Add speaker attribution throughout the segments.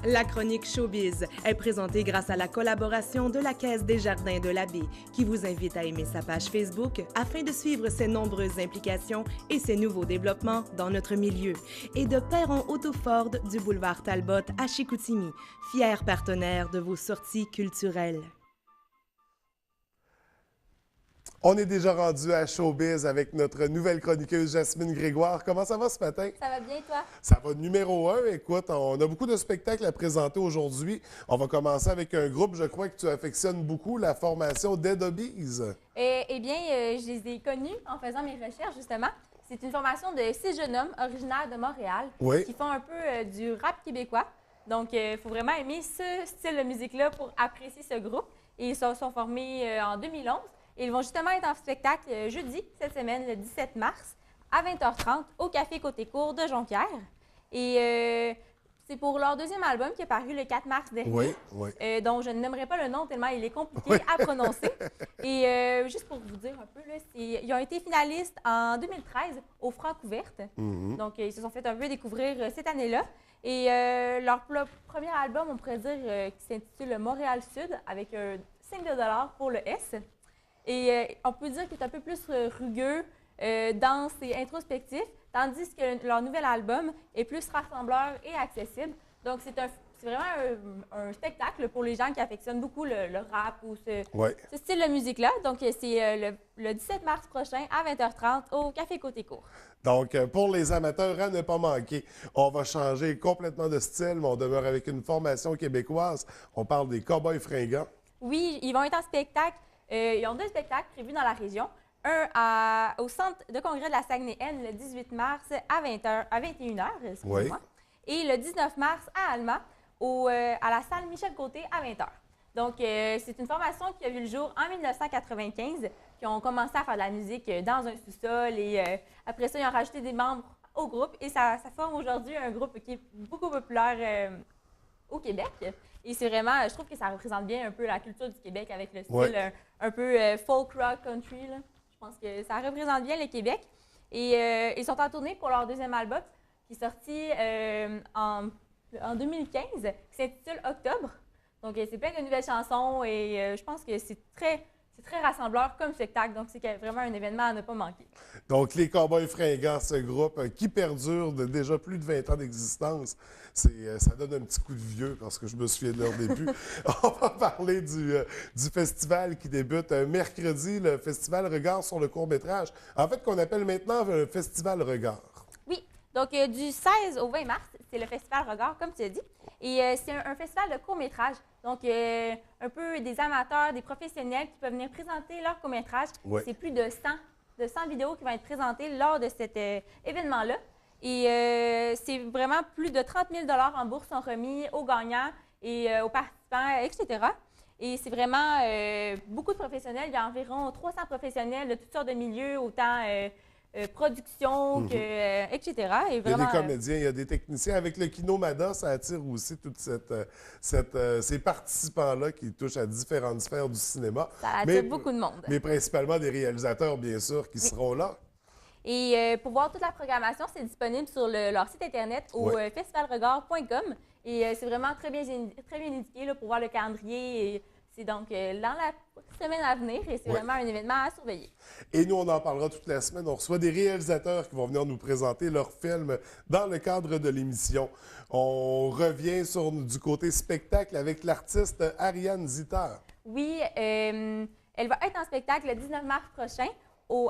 Speaker 1: La chronique Showbiz est présentée grâce à la collaboration de la Caisse des Jardins de la Baie, qui vous invite à aimer sa page Facebook afin de suivre ses nombreuses implications et ses nouveaux développements dans notre milieu. Et de Perron Auto Ford du boulevard Talbot à Chicoutimi, fier partenaire de vos sorties culturelles.
Speaker 2: On est déjà rendu à Showbiz avec notre nouvelle chroniqueuse Jasmine Grégoire. Comment ça va ce matin?
Speaker 3: Ça va bien, toi?
Speaker 2: Ça va numéro 1. Écoute, on a beaucoup de spectacles à présenter aujourd'hui. On va commencer avec un groupe, je crois, que tu affectionnes beaucoup, la formation Dead Obies.
Speaker 3: Eh bien, je les ai connus en faisant mes recherches, justement. C'est une formation de 6 jeunes hommes originaires de Montréal qui font un peu du rap québécois. Donc, il faut vraiment aimer ce style de musique-là pour apprécier ce groupe. Et ils se sont formés en 2011. Et ils vont justement être en spectacle jeudi, cette semaine, le 17 mars, à 20h30, au Café Côté-Cour de Jonquière. Et c'est pour leur deuxième album qui est paru le 4 mars dernier, dont je ne nommerai pas le nom tellement il est compliqué à prononcer. Et juste pour vous dire un peu, là, ils ont été finalistes en 2013 au Francouverte. Donc, ils se sont fait un peu découvrir cette année-là. Et leur premier album, on pourrait dire, qui s'intitule Montréal Sud, avec un signe de dollar pour le S. Et on peut dire qu'il est un peu plus rugueux, dense et introspectif, tandis que leur nouvel album est plus rassembleur et accessible. Donc, c'est vraiment un spectacle pour les gens qui affectionnent beaucoup le rap ou ce style de musique-là. Donc, c'est le 17 mars prochain à 20h30 au Café Côté-Cour.
Speaker 2: Donc, pour les amateurs, à ne pas manquer, on va changer complètement de style, mais on demeure avec une formation québécoise. On parle des Cowboys Fringants.
Speaker 3: Oui, ils vont être en spectacle. Ils ont 2 spectacles prévus dans la région. Un au Centre de congrès de la Saguenay-N le 18 mars à 21h, excusez-moi. Et le 19 mars à Alma, à la salle Michel Côté à 20h. Donc, c'est une formation qui a vu le jour en 1995, qui ont commencé à faire de la musique dans un sous-sol. Et après ça, ils ont rajouté des membres au groupe. Et ça forme aujourd'hui un groupe qui est beaucoup populaire au Québec. Et c'est vraiment, je trouve que ça représente bien un peu la culture du Québec avec le style un peu folk rock country. Là. Je pense que ça représente bien le Québec. Et ils sont en tournée pour leur deuxième album qui est sorti en 2015, qui s'intitule Octobre. Donc, c'est plein de nouvelles chansons et je pense que c'est très rassembleur comme spectacle. Donc, c'est vraiment un événement à ne pas manquer.
Speaker 2: Donc, les Cowboys Fringants, ce groupe qui perdure de déjà plus de 20 ans d'existence, ça donne un petit coup de vieux parce que je me souviens de leur début. On va parler du festival qui débute mercredi, le Festival Regard sur le court-métrage. En fait, qu'on appelle maintenant le Festival Regard.
Speaker 3: Oui. Donc, du 16 au 20 mars, c'est le Festival Regard, comme tu as dit. Et c'est un festival de court-métrage. Donc, un peu des amateurs, des professionnels qui peuvent venir présenter leur court-métrage. C'est plus de 100 vidéos qui vont être présentées lors de cet événement-là. Et c'est vraiment plus de 30 000 $ en bourse sont remis aux gagnants et aux participants, etc. Et c'est vraiment beaucoup de professionnels. Il y a environ 300 professionnels de toutes sortes de milieux, autant production, etc. Et vraiment,
Speaker 2: il y a des comédiens, il y a des techniciens. Avec le Kinomada, ça attire aussi tous ces participants-là qui touchent à différentes sphères du cinéma.
Speaker 3: Ça attire beaucoup de monde.
Speaker 2: Mais principalement des réalisateurs, bien sûr, qui seront là.
Speaker 3: Et pour voir toute la programmation, c'est disponible sur leur site Internet au festivalregard.com. Et c'est vraiment très bien indiqué là, pour voir le calendrier. C'est donc dans la semaine à venir et c'est vraiment un événement à surveiller.
Speaker 2: Et nous, on en parlera toute la semaine. On reçoit des réalisateurs qui vont venir nous présenter leurs films dans le cadre de l'émission. On revient du côté spectacle avec l'artiste Ariane Zitter. Oui,
Speaker 3: elle va être en spectacle le 19 mars prochain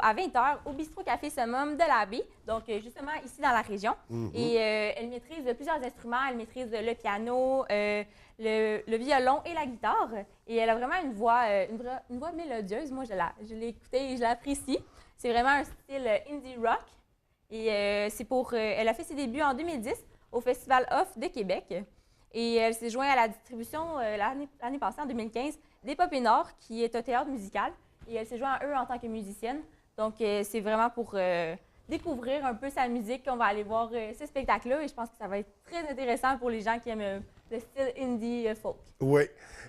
Speaker 3: à 20h au Bistrot Café Summum de la Baie, donc justement ici dans la région. Et elle maîtrise plusieurs instruments. Elle maîtrise le piano, le violon et la guitare. Et elle a vraiment une voix mélodieuse. Moi, je l'ai écoutée et je l'apprécie. C'est vraiment un style indie rock. Et elle a fait ses débuts en 2010 au Festival Off de Québec. Et elle s'est jointe à la distribution l'année passée, en 2015, des Pop et Nord, qui est un théâtre musical. Et elle s'est jointe à eux en tant que musicienne. Donc, c'est vraiment pour découvrir un peu sa musique qu'on va aller voir ce spectacle-là. Et je pense que ça va être très intéressant pour les gens qui aiment le style indie folk.
Speaker 2: Oui.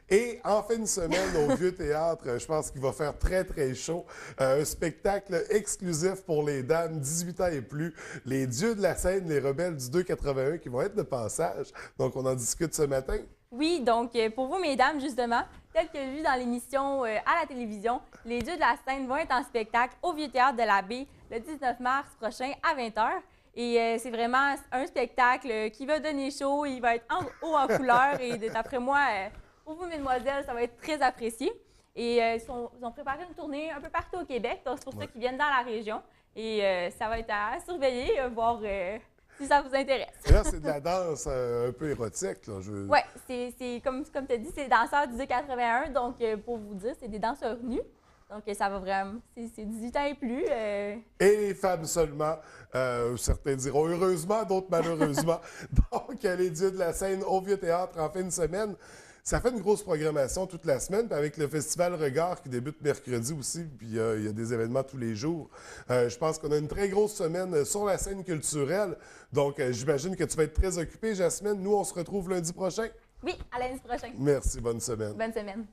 Speaker 2: Et en fin de semaine, au Vieux Théâtre, je pense qu'il va faire très, très chaud. Un spectacle exclusif pour les dames, 18 ans et plus. Les dieux de la scène, les rebelles du 281 qui vont être de passage. Donc, on en discute ce matin.
Speaker 3: Oui, donc pour vous, mesdames, justement, tel que vu dans l'émission à la télévision, les dieux de la scène vont être en spectacle au Vieux Théâtre de la Baie le 19 mars prochain à 20h. Et c'est vraiment un spectacle qui va donner chaud, il va être haut en couleur et d'après moi, pour vous, mesdemoiselles, ça va être très apprécié. Et ils ont préparé une tournée un peu partout au Québec, donc c'est pour ça qu'ils viennent dans la région. Et ça va être à surveiller, voir si ça vous intéresse.
Speaker 2: Et là, c'est de la danse un peu érotique.
Speaker 3: Oui, c'est comme tu as dit, c'est les danseurs du 81, donc pour vous dire, c'est des danseurs nus. Donc, ça va vraiment. C'est 18 ans et plus.
Speaker 2: Et les femmes seulement. Certains diront heureusement, d'autres malheureusement. Donc, les dieux de la scène au Vieux Théâtre en fin de semaine. Ça fait une grosse programmation toute la semaine, puis avec le Festival Regard qui débute mercredi aussi, puis il y a des événements tous les jours. Je pense qu'on a une très grosse semaine sur la scène culturelle. Donc, j'imagine que tu vas être très occupée, Jasmine. Nous, on se retrouve lundi prochain.
Speaker 3: Oui, à lundi prochain.
Speaker 2: Merci, bonne semaine.
Speaker 3: Bonne semaine.